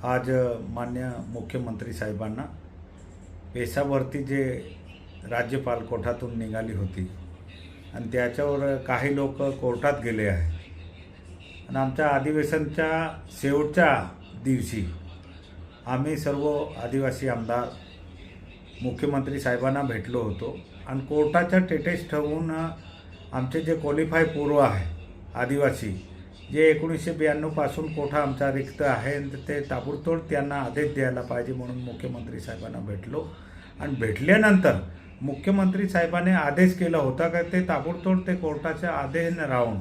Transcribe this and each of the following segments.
आज मान्य मुख्यमंत्री साहेबांना पेशावरती जे राज्यपाल कोर्टातून निघाली होती आणि त्याच्यावर काही लोक कोर्टात गेले आहे आणि आमच्या अधिवेशनच्या शेवटच्या दिवशी आम्ही सर्व आदिवासी आमदार मुख्यमंत्री साहेबांना भेटलो होतो आणि कोर्टाच्या टेटेस ठेवून आमचे जे क्वालिफाय पूर्व आहे आदिवासी जे 1992 पासून कोठा आमचा रिक्त आहे ते ताबडतोब त्यांना आदेश द्यायला पाहिजे म्हणून मुख्यमंत्री साहेबांना भेटलो आणि भेटल्यानंतर मुख्यमंत्री साहेबांनी आदेश केला होता की ते ताबडतोब ते कोर्टाच्या आदेश राहून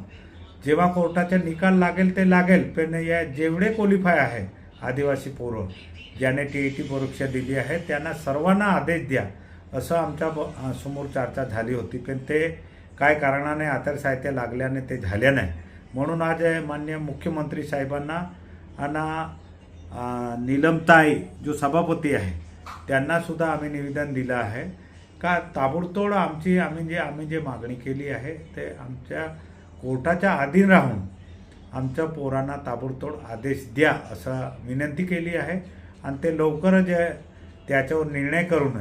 जेव्हा कोर्टाचा निकाल लागेल ते लागेल, पण या जेवढे क्वालिफाय आहे आदिवासी पूर्व ज्याने TET परीक्षा दिली आहे त्यांना सर्वांना आदेश द्या असं आमच्या समोर चर्चा झाली होती, पण ते काय कारणाने आचारसंहिता लागल्याने ते झाले नाही. म्हणून आज माननीय मुख्यमंत्री साहेबांना आणि नीलमताई जो सभापती आहे त्यांनासुद्धा आम्ही निवेदन दिलं आहे का ताबडतोब आम्ही जे मागणी केली आहे ते आमच्या कोर्टाच्या अधीन राहून आमच्या पोरांना ताबडतोब आदेश द्या असं विनंती केली आहे आणि ते लवकरच त्याच्यावर निर्णय करून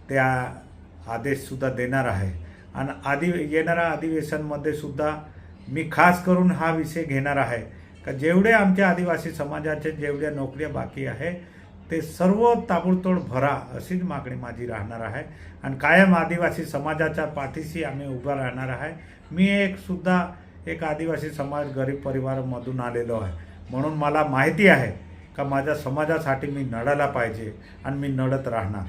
त्या आदेशसुद्धा देणार आहे. आणि येणाऱ्या अधिवेशनमध्ये सुद्धा मी खास करून हा विषय घेणार आहे का जेवढे आमच्या आदिवासी समाजाचे जेवढ्या नोकऱ्या बाकी आहे ते सर्व ताबडतोब भरा अशीच मागणी माझी राहणार आहे आणि कायम आदिवासी समाजाच्या पाठीशी आम्ही उभा राहणार आहे. मी एक आदिवासी समाज गरीब परिवारामधून आलेलो आहे म्हणून मला माहिती आहे का माझ्या समाजासाठी मी लढायला पाहिजे आणि मी लढत राहणार.